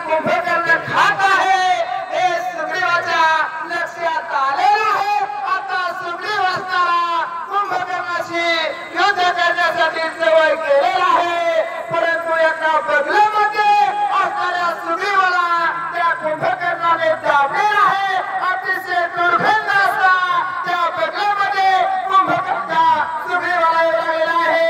कुंभकर्ण खात आहे हे सुग्रीवाच्या लक्षात आलेलं आहे. आता सुग्रीव असणारा कुंभकर्णाशी युद्ध करण्यासाठी जवळ गेलेला आहे. परंतु एका बगलेमध्ये असणाऱ्या सुग्रीवाला त्या कुंभकर्णाने दाबलेला आहे. अतिशय दुर्गंध असा त्या बगलेमध्ये कुंभकर्णा सुग्रीवाला येऊ लागलेला आहे.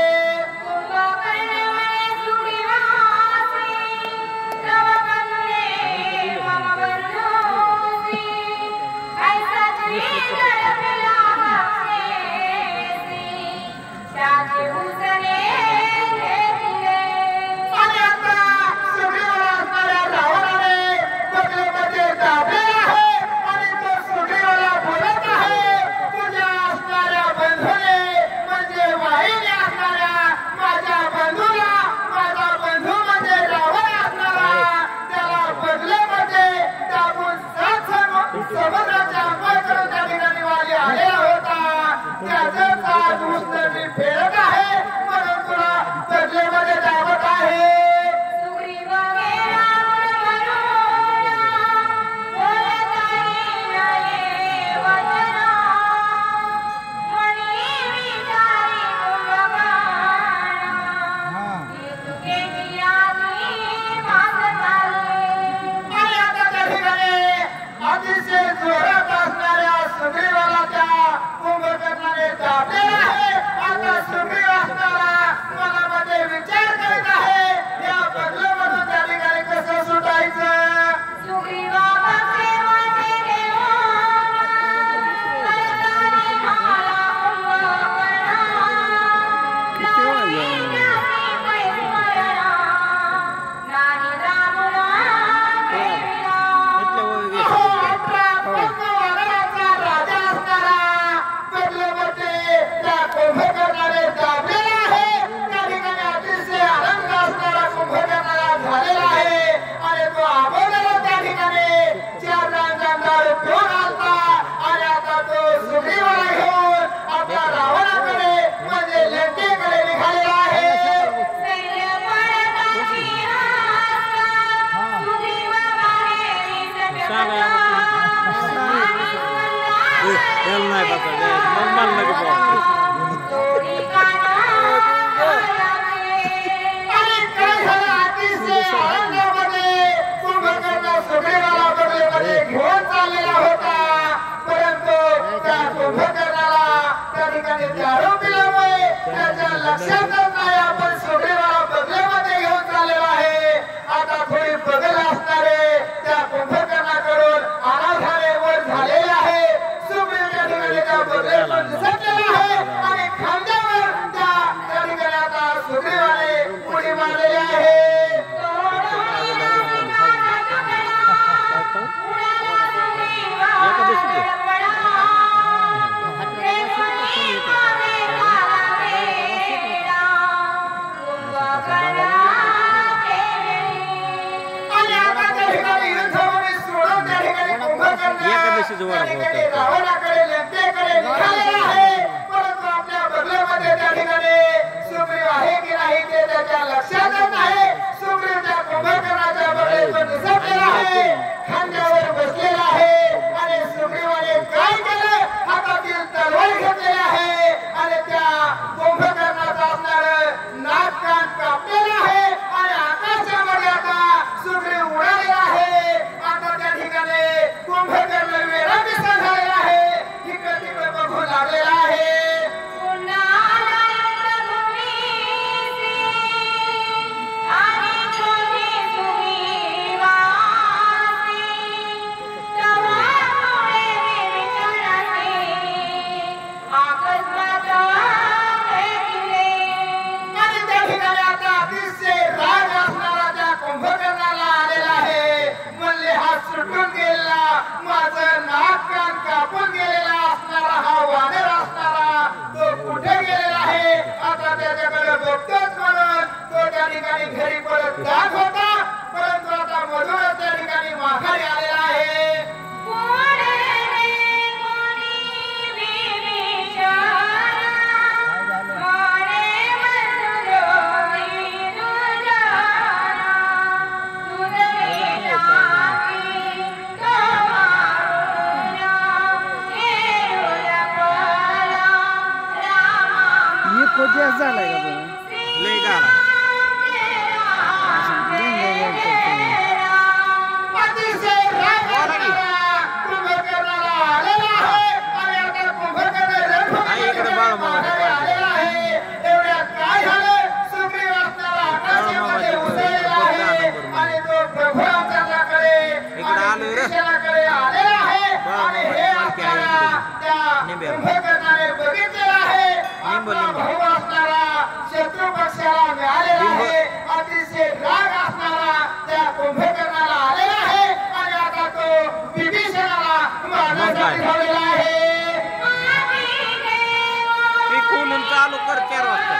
माघारी आलेला आहे. एवढ्यात काय झालं, सुग्रीव असणारा आकाशामध्ये उसळलेला आहे आणि तो प्रभू रामचंद्राकडे आणि कृष्णाकडे आलेला आहे आणि हे आपल्याला त्या कुंभकर्णाने बघितलेलं आहे. आपला भाऊ असणारा शत्रू पक्षाला मिळालेला आहे. अतिशय राग असणारा त्या कुंभकर्णाला आलेला आहे आणि आता तो विभीषणाला मारण्यासाठी धावलेला आहे. चालू कर 4 वाजता.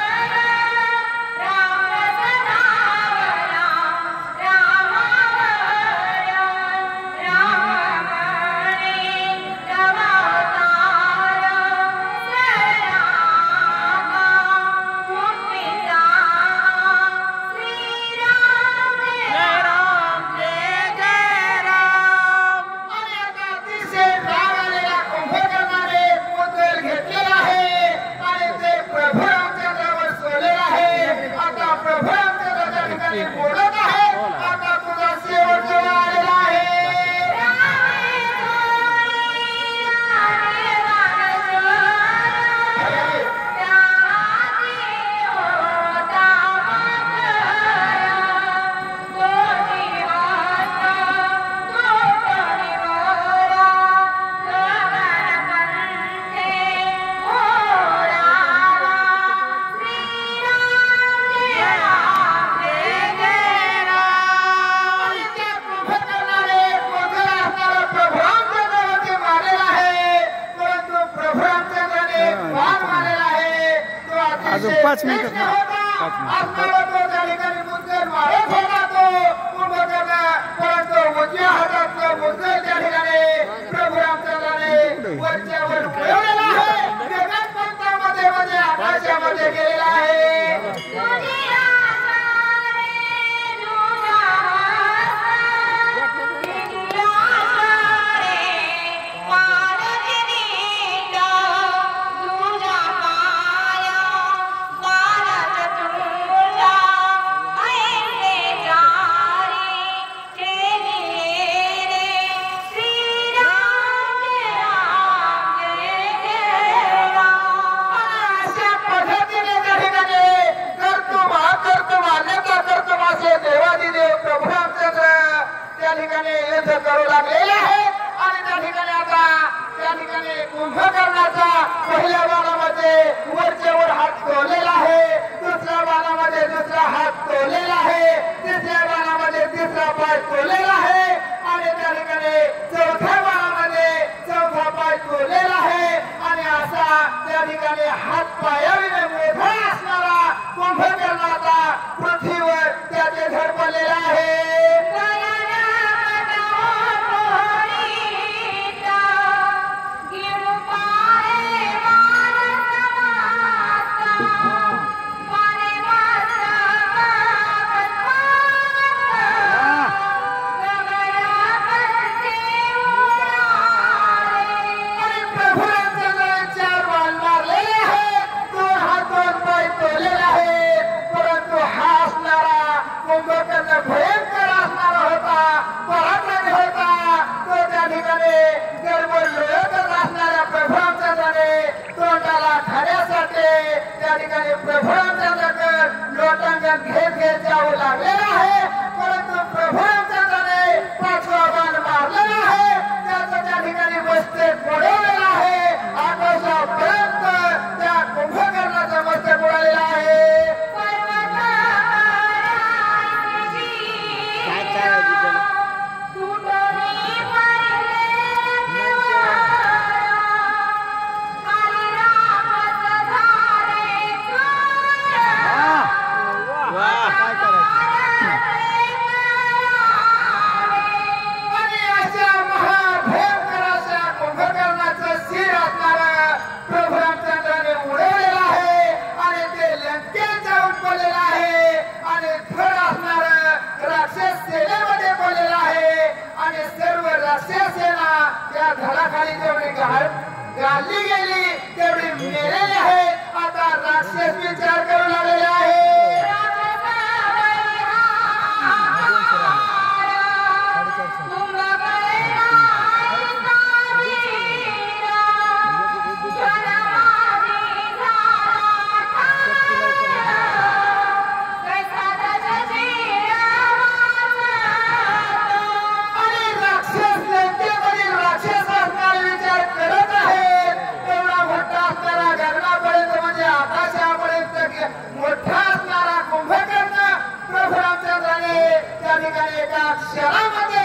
अजून 5 मिनिटं परंतु उजव्या हातात मुद्गल त्या ठिकाणी प्रभू रामचंद्राने वरच्यावर मिळवलेला आहे. जगतपंथामध्ये मध्ये आकाशामध्ये गेलेला आहे. करू लागलेले आहे आणि त्या ठिकाणी आता त्या ठिकाणी कुंभकर्णाचा पहिल्या बाणामध्ये वरच्यावर हात तोडलेला आहे. दुसऱ्या बाणामध्ये दुसरा हात तोडलेला आहे. तिसऱ्या बाणामध्ये तिसरा पाय तोडलेला आहे आणि त्या ठिकाणी चौथ्या बाणामध्ये चौथा पाय तोडलेला आहे आणि असा त्या ठिकाणी हात पायाविने मोठा असणारा कुंभकर्णाचा पृथ्वीवर त्याचे घर पडलेला आहे. भयंकर असणारा होता, पराक्रमी होता. तो त्या ठिकाणी गडबड लोळतच असणाऱ्या प्रभू रामचंद्राने तोंडाला खाण्यासाठी त्या ठिकाणी प्रभू रामचंद्राकडे लोटांगण घेत घेत जाऊ लागलेला आहे. परंतु प्रभू रामचंद्राने 5वा बाण मारलेला आहे. त्याचं त्या ठिकाणी मस्तक पडवलेलं आहे. आकाशापर्यंत त्या कुंभकर्णाचं मस्तक उडालेलं आहे. त्या ठिकाणी एका क्षणामध्ये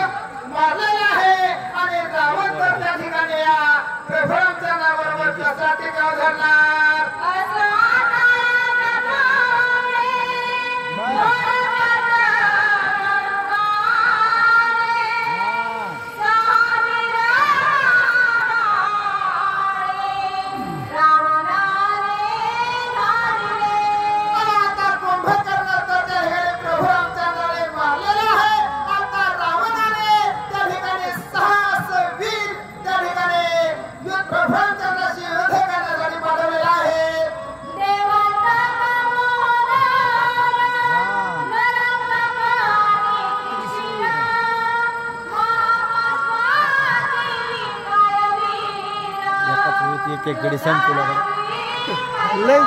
मारलेला आहे आणि रावण तर त्या ठिकाणी या प्रभूंच्या नावावर कसा टिकाव धरणार एक गडी संकुलाकडे लय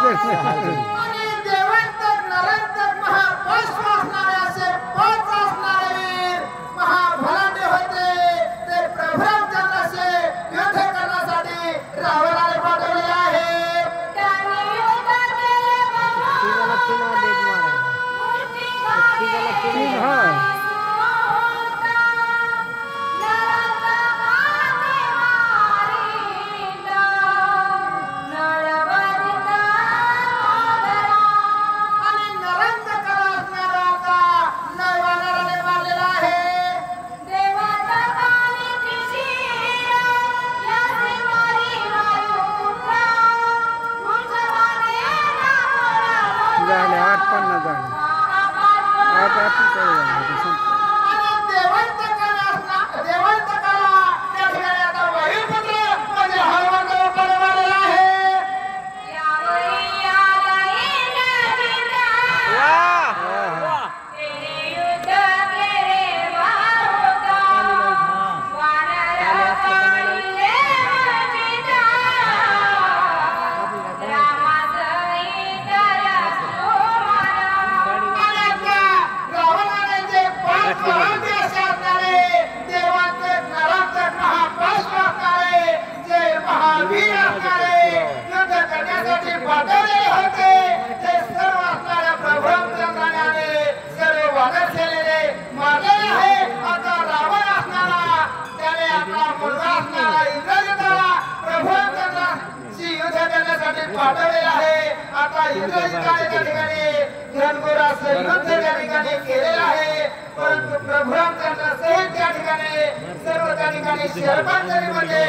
पाठवलेला आहे आता इंद्रजिताने त्या ठिकाणी रणगोराचं युद्ध त्या ठिकाणी केलेलं आहे परंतु प्रभू रामचंद्र सहित त्या ठिकाणी सर्व त्या ठिकाणी शरपांजली म्हणजे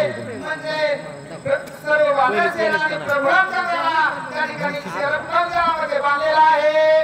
सर्व वानरसेना आणि प्रभू रामचंद्राला त्या ठिकाणी शरपांजलीमध्ये बांधलेला आहे